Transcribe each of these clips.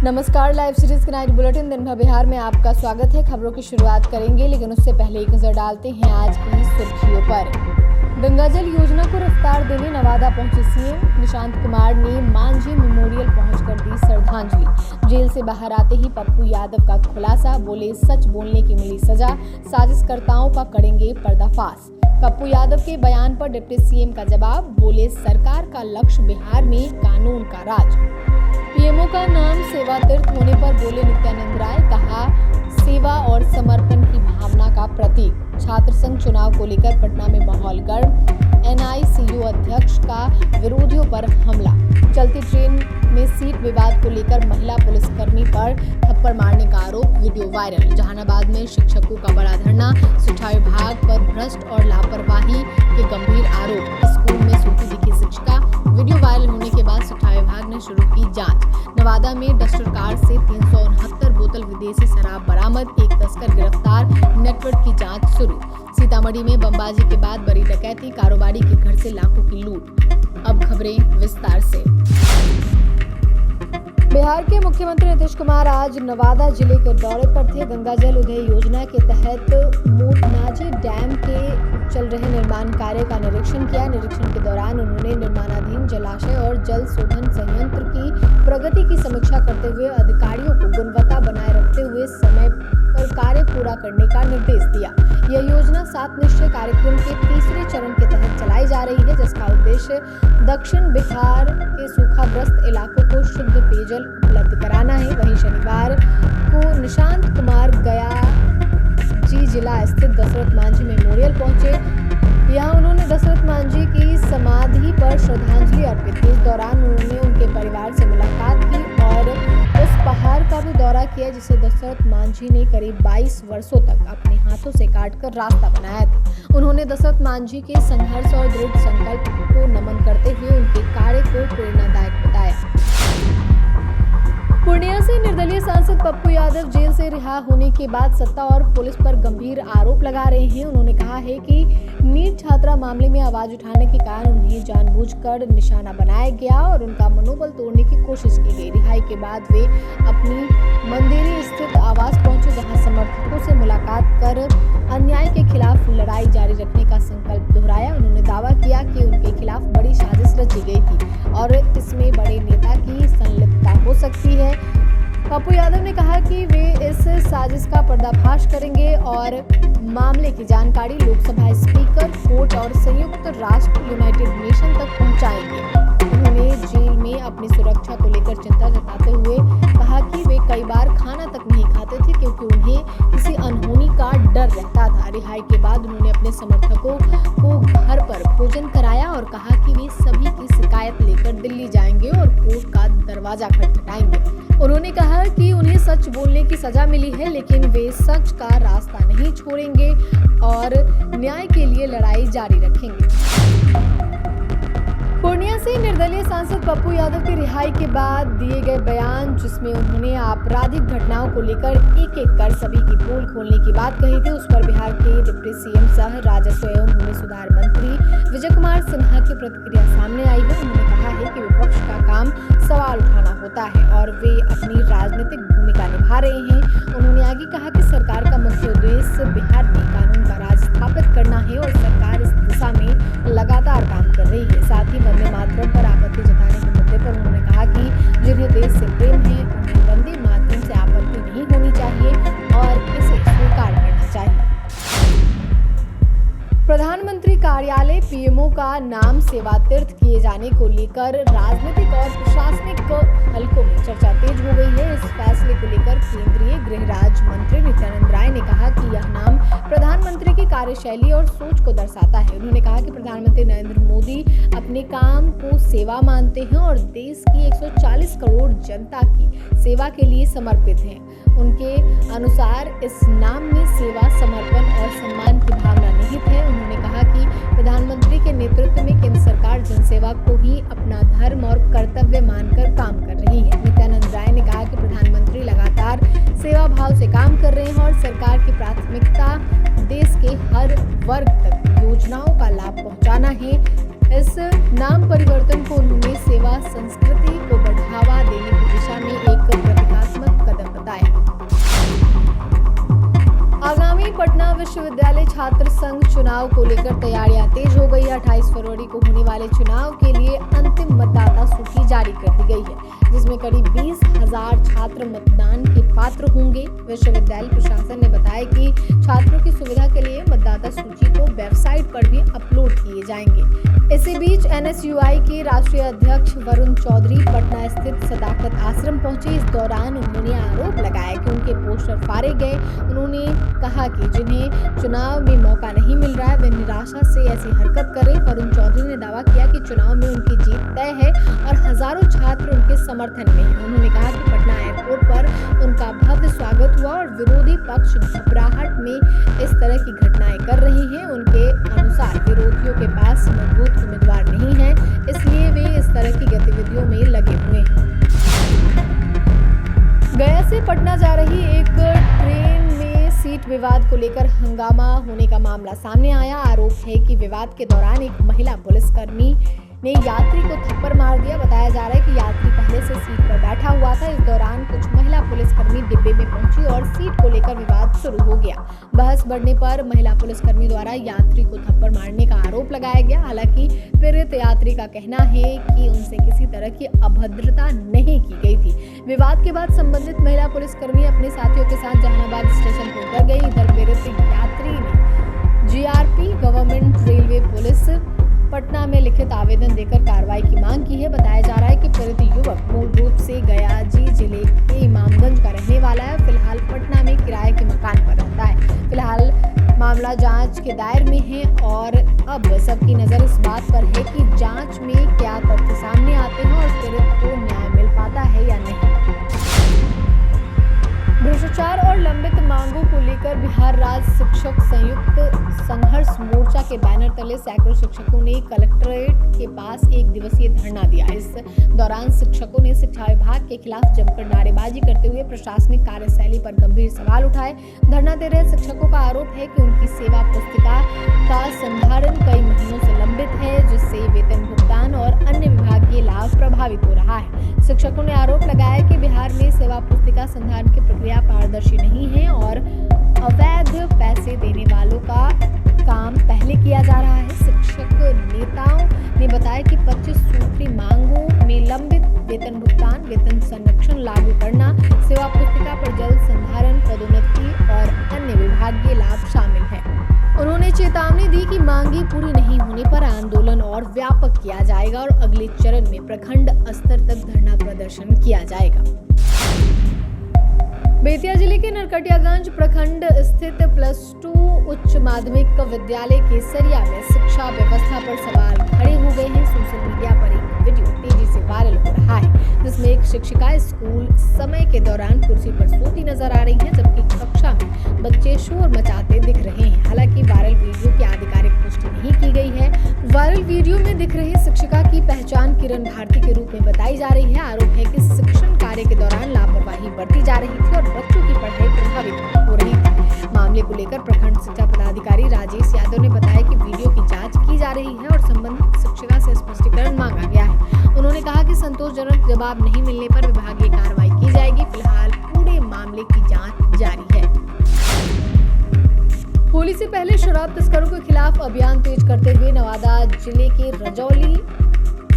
नमस्कार, live series के night bulletin दिन भर बिहार में आपका स्वागत है। खबरों की शुरुआत करेंगे, लेकिन उससे पहले एक नजर डालते हैं आज की सुर्खियों पर। गंगा जल योजना को रफ्तार देने नवादा पहुंचे सीएम। निशांत कुमार ने मांझी मेमोरियल पहुंचकर दी श्रद्धांजलि। जेल से बाहर आते ही पप्पू यादव का खुलासा, बोले सच बोलने की मिली सजा, साजिशकर्ताओं का करेंगे पर्दाफाश। पप्पू यादव के बयान पर डिप्टी सीएम का जवाब, बोले सरकार का लक्ष्य बिहार में कानून का राज। पीएमओ का नाम सेवा तीर्थ होने पर बोले नित्यानंद राय, कहा सेवा और समर्पण की भावना का प्रतीक। छात्र संघ चुनाव को लेकर पटना में माहौल गर्म। एनआईसीयू अध्यक्ष का विरोधियों पर हमला। चलती ट्रेन में सीट विवाद को लेकर महिला पुलिसकर्मी पर थप्पड़ मारने का आरोप, वीडियो वायरल। जहानाबाद में शिक्षकों का बड़ा धरना। शिक्षा विभाग पर भ्रष्ट और लापरवाही के गंभीर आरोप। स्कूल में सूखी दिखी शिक्षिका, वीडियो वायरल होने के बाद शिक्षा विभाग ने शुरू की जांच। नवादा में डस्टर कार से 369 बोतल विदेशी शराब बरामद, एक तस्कर गिरफ्तार, नेटवर्क की जांच शुरू। सीतामढ़ी में बमबाजी के बाद बड़ी डकैती, कारोबारी के घर से लाखों की लूट। अब खबरें विस्तार से। बिहार के मुख्यमंत्री नीतीश कुमार आज नवादा जिले के दौरे पर थे। गंगा जल उदय योजना के तहत मोटनाजी डैम के चल रहे निर्माण कार्य का निरीक्षण किया। निरीक्षण के दौरान उन्होंने निर्माणाधीन जलाशय और जल शोधन संयंत्र की प्रगति की समीक्षा करते हुए अधिकारियों को गुणवत्ता बनाए रखते हुए समय पर कार्य पूरा करने का निर्देश दिया। यह योजना 7 निश्चय कार्यक्रम के तीसरे चरण के तहत चलाई जा रही है, जिसका उद्देश्य दक्षिण बिहार के सूखाग्रस्त इलाकों को शुद्ध पेयजल उपलब्ध कराना है। वहीं शनिवार को निशांत कुमार गया जिला स्थित दशरथ मांझी मेमोरियल पहुंचे। यहाँ उन्होंने दशरथ मांझी की समाधि पर श्रद्धांजलि अर्पित की। इस दौरान उन्होंने उनके परिवार से मुलाकात की और उस पहाड़ का भी दौरा किया जिसे दशरथ मांझी ने करीब 22 वर्षों तक अपने हाथों से काटकर रास्ता बनाया था। उन्होंने दशरथ मांझी के संघर्ष और दृढ़ संकल्प को नमन करते हुए उनके कार्य को प्रेरणादायक बताया। पूर्णिया से निर्दलीय सांसद पप्पू यादव जेल से रिहा होने के बाद सत्ता और पुलिस पर गंभीर आरोप लगा रहे हैं। उन्होंने कहा है कि नीट छात्रा मामले में आवाज उठाने के कारण उन्हें जानबूझकर निशाना बनाया गया और उनका मनोबल तोड़ने की कोशिश की गई। रिहाई के बाद वे अपनी मंदिरी स्थित आवास पहुंचे, जहां समर्थकों से मुलाकात कर अन्याय के खिलाफ लड़ाई जारी रखने का संकल्प दोहराया। उन्होंने दावा किया कि उनके खिलाफ बड़ी साजिश रची गई थी और इसमें बड़े नेता की संलिप्तता हो सकती है। पप्पू यादव ने कहा कि वे इस साजिश का पर्दाफाश करेंगे और मामले की जानकारी लोकसभा स्पीकर, कोर्ट और संयुक्त राष्ट्र यूनाइटेड नेशन तक पहुंचाएंगे। उन्होंने जेल में अपनी सुरक्षा को लेकर चिंता जताते हुए कहा कि वे कई बार खाना तक नहीं खाते थे क्योंकि उन्हें किसी अनहोनी का डर रहता था। रिहाई के बाद उन्होंने अपने समर्थकों को घर पर भोजन कराया और कहा कि वे सभी की शिकायत लेकर दिल्ली जाएंगे और कोर्ट का दरवाजा खटखटाएंगे। उन्होंने कहा कि उन्हें सच बोलने की सजा मिली है, लेकिन वे सच का रास्ता नहीं छोड़ेंगे और न्याय के लिए लड़ाई जारी रखेंगे। पूर्णिया से निर्दलीय सांसद पप्पू यादव की रिहाई के बाद दिए गए बयान, जिसमें उन्होंने आपराधिक घटनाओं को लेकर एक-एक कर सभी की पोल खोलने की बात कही थी, उस पर बिहार के डिप्टी सीएम सह राजस्व एवं भूमि सुधार मंत्री विजय कुमार सिन्हा की प्रतिक्रिया सामने आई है। उन्होंने कहा है कि विपक्ष का काम सवाल उठाना होता है और वे अपनी राजनीतिक भूमिका निभा रहे हैं। उन्होंने आगे कहा कि सरकार का मुख्य उद्देश्य बिहार में कानून का राज स्थापित करना है और सरकार इस दिशा में लगातार काम कर रही है। साथ ही वंदे मातरम पर आपत्ति जताने के मुद्दे पर उन्होंने कहा कि जिन्हें देश से प्रेम है उन्हें वंदे मातरम से आपत्ति नहीं होनी चाहिए और इसे स्वीकार करना चाहिए। प्रधानमंत्री कार्यालय पीएमओ का नाम सेवा तीर्थ किए जाने को लेकर राजनीतिक और प्रशासनिक हलकों में चर्चा तेज हो गई है। इस फैसले को लेकर केंद्रीय गृह राज्य मंत्री नित्यानंद राय ने कहा कि यह नाम प्रधानमंत्री की कार्यशैली और सोच को दर्शाता है। उन्होंने कहा कि प्रधानमंत्री नरेंद्र मोदी अपने काम को सेवा मानते हैं और देश की 140 करोड़ जनता की सेवा के लिए समर्पित हैं। उनके अनुसार इस नाम में सेवा, समर्पण और सम्मान की भावना निहित है। उन्होंने कहा कि प्रधानमंत्री के नेतृत्व में केंद्र सरकार जनसेवा को ही अपना धर्म और कर्तव्य मानकर काम कर रही है। नित्यानंद राय ने कहा कि प्रधानमंत्री लगातार सेवा भाव से काम कर रहे हैं और सरकार की प्राथमिकता देश के हर वर्ग तक योजनाओं का लाभ पहुंचाना है। इस नाम परिवर्तन को उन्होंने सेवा संस्कृति को बढ़ावा देने की दिशा में एक प्रतिकार विश्वविद्यालय छात्र संघ चुनाव को लेकर तैयारियां तेज हो गई है। 28 फरवरी को होने वाले चुनाव के लिए अंतिम मतदाता सूची जारी कर दी गई है, जिसमें करीब 20,000 छात्र मतदान के पात्र होंगे। विश्वविद्यालय प्रशासन ने बताया कि छात्रों की सुविधा के लिए मतदाता सूची को वेबसाइट पर भी अपलोड किए जाएंगे। इसी बीच NSUI के राष्ट्रीय अध्यक्ष वरुण चौधरी पटना स्थित सदाकत आश्रम पहुंचे। इस दौरान उन्होंने आरोप लगाया कि उनके पोस्टर फाड़े गए। उन्होंने कहा कि जिन्हें चुनाव में मौका नहीं मिल रहा है वे निराशा से ऐसी हरकत करें। वरुण चौधरी ने दावा किया कि चुनाव में उनकी जीत तय है और हजारों छात्र उनके समर्थन में हैं। उन्होंने कहा कि पटना एयरपोर्ट पर उनका भव्य स्वागत हुआ और विरोधी पक्ष घबराहट में इस तरह की घटनाएं कर रही हैं। उनके अनुसार विरोधियों के पास मजबूत उम्मीदवार नहीं है, इसलिए वे इस तरह की गतिविधियों में लगे हुए हैं। गया से पटना जा रही एक ट्रेन में सीट विवाद को लेकर हंगामा होने का मामला सामने आया। आरोप है कि विवाद के दौरान एक महिला पुलिसकर्मी ने यात्री को थप्पड़ मार दिया। बताया जा रहा है कि यात्री पहले से सीट पर बैठा हुआ था। इस दौरान कुछ महिला पुलिसकर्मी डिब्बे में पहुंची और सीट को लेकर विवाद शुरू हो गया। बहस बढ़ने पर महिला पुलिसकर्मी द्वारा यात्री को थप्पड़ मारने का आरोप लगाया गया। हालांकि पीड़ित यात्री का कहना है कि उनसे किसी तरह की अभद्रता नहीं की गई थी। विवाद के बाद संबंधित महिला पुलिसकर्मी अपने साथियों के साथ जहानाबाद स्टेशन पर उतर गई। इधर पीड़ित यात्री ने GRP government railway police Patna में लिखित आवेदन देकर कार्रवाई की मांग की है। बताया जा रहा है कि पीड़ित युवक मूल रूप से गयाजी जिले के इमामगंज का रहने वाला है। फिलहाल पटना में किराए के मकान पर रहता है। फिलहाल मामला जांच के दायरे में है और अब सबकी नजर इस बात पर है कि जांच में क्या तथ्य सामने आते हैं और पीड़ित को न्याय मिल पाता है या नहीं। भ्रष्टाचार और लंबित मांगों को लेकर बिहार राज्य शिक्षक संयुक्त संघर्ष मोर्चा के बैनर तले सैकड़ों शिक्षकों ने कलेक्ट्रेट के पास एक दिवसीय धरना दिया। इस दौरान शिक्षकों ने शिक्षा विभाग के खिलाफ जमकर नारेबाजी करते हुए प्रशासनिक कार्यशैली पर गंभीर सवाल उठाए। धरना दे रहे शिक्षकों का आरोप है कि उनकी सेवा पुस्तिका का संधारण कई महीनों से लंबित है, जिससे वेतन भुगतान और अन्य विभागीय लाभ प्रभावित हो रहा है। शिक्षकों ने आरोप लगाया कि बिहार में सेवा पुस्तिका संधारण की प्रक्रिया पारदर्शी नहीं है और अवैध पैसे देने वालों का काम पहले किया जा रहा है। शिक्षक नेताओं ने बताया कि 25 सूत्री मांगों में लंबित वेतन भुगतान, वेतन संरक्षण लागू करना, सेवा पुस्तिका पर जल्द संधारण, पदोन्नति और अन्य विभागीय लाभ शामिल है। उन्होंने चेतावनी दी कि मांगे पूरी नहीं होने पर आंदोलन और व्यापक किया जाएगा और अगले चरण में प्रखंड स्तर तक धरना प्रदर्शन किया जाएगा। बेतिया जिले के नरकटियागंज प्रखंड स्थित +2 उच्च माध्यमिक विद्यालय केसरिया में शिक्षा व्यवस्था पर सवाल खड़े हो गए हैं। सोशल मीडिया पर एक वीडियो तेजी से वायरल हो रहा है, जिसमें एक शिक्षिका स्कूल समय के दौरान कुर्सी पर सोती नजर आ रही हैं, जबकि कक्षा में बच्चे शोर मचाते दिख रहे हैं। हालांकि वायरल वीडियो की आधिकारिक पुष्टि नहीं की गई है। वायरल वीडियो में दिख रही शिक्षिका की पहचान किरण भारती के रूप में बताई जा रही है। आरोप है कि शिक्षण कार्य के दौरान लापरवाही बरती जा रही थी और बच्चों की पढ़ाई प्रभावित हो रही थी। मामले को लेकर प्रखंड शिक्षा पदाधिकारी राजेश यादव ने बताया कि वीडियो की जांच की जा रही है और संबंधित शिक्षिका से स्पष्टीकरण मांगा गया है। उन्होंने कहा कि संतोषजनक जवाब नहीं मिलने पर विभागीय कार्रवाई की जाएगी। फिलहाल पूरे मामले की जांच जारी है। होली से पहले शराब तस्करों के खिलाफ अभियान तेज करते हुए नवादा जिले के रजौली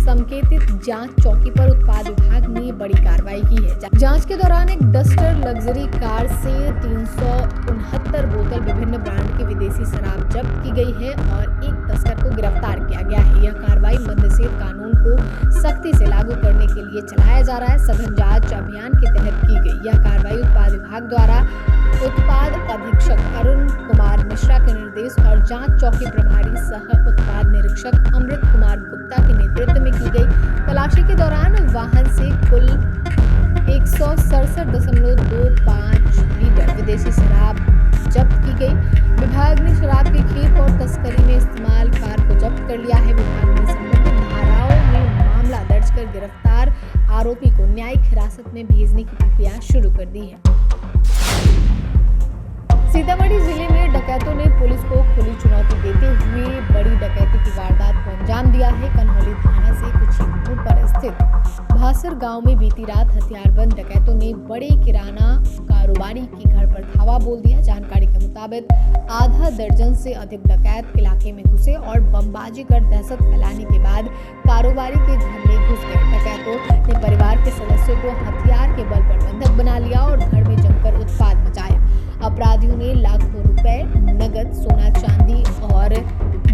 संकेतित जांच चौकी पर उत्पाद विभाग ने बड़ी कार्रवाई की है। जांच के दौरान एक डस्टर लग्जरी कार से 369 बोतल विभिन्न ब्रांड की विदेशी शराब जब्त की गई है और एक तस्कर को गिरफ्तार किया गया है। यह कार्रवाई मद्यसेव कानून को सख्ती से लागू करने के लिए चलाया जा रहा है। सघन जांच अभियान के तहत की गई यह कार्रवाई उत्पाद विभाग द्वारा उत्पाद अधीक्षक अरुण कुमार मिश्रा के निर्देश और जांच चौकी प्रभारी सह उत्पाद निरीक्षक अमृत कुमार गुप्ता के नेतृत्व में की गई। तलाशी के दौरान वाहन से कुल 167.25 लीटर विदेशी शराब जब्त की गई। विभाग ने शराब की खेप और तस्करी में इस्तेमाल कार को जब्त कर लिया है। विभाग ने संबंधित धाराओं में मामला दर्ज कर गिरफ्तार आरोपी को न्यायिक हिरासत में भेजने की प्रक्रिया शुरू कर दी है। सीतामढ़ी जिले में डकैतों ने पुलिस को खुली चुनौती देते हुए बड़ी डकैती की वारदात को अंजाम दिया है। कन्हौली थाना से कुछ ही दूर पर स्थित भासर गांव में बीती रात हथियारबंद डकैतों ने बड़े किराना कारोबारी के घर पर धावा बोल दिया। जानकारी के मुताबिक आधा दर्जन से अधिक डकैत इलाके में घुसे और बमबाजी कर दहशत फैलाने के बाद कारोबारी के घर में घुस गए। डकैतों ने परिवार के सदस्यों को हथियार के बल पर बंधक बना लिया और घर में जमकर उत्पात मचाया। अपराधियों ने लाखों रुपए, नगद, सोना, चांदी और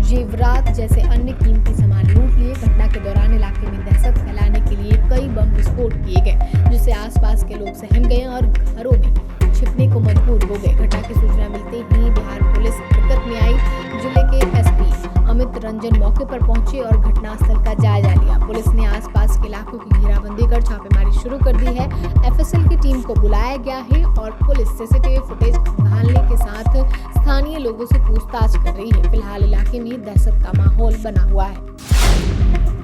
जेवरात जैसे अन्य कीमती सामान लूट लिए। घटना के दौरान इलाके में दहशत फैलाने के लिए कई बम विस्फोट किए गए, जिससे आसपास के लोग सहम गए और घरों में छिपने को मजबूर हो गए। घटना की सूचना मिलते ही बिहार पुलिस हरकत में आई। जिले के एसपी अमित रंजन मौके पर पहुंचे और घटनास्थल का जायजा लिया। पुलिस ने आसपास के इलाकों की घेराबंदी कर छापेमारी शुरू कर दी है। एफएसएल की टीम को बुलाया गया है और पुलिस सीसीटीवी फुटेज खंगालने के साथ स्थानीय लोगों से पूछताछ कर रही है। फिलहाल इलाके में दहशत का माहौल बना हुआ है।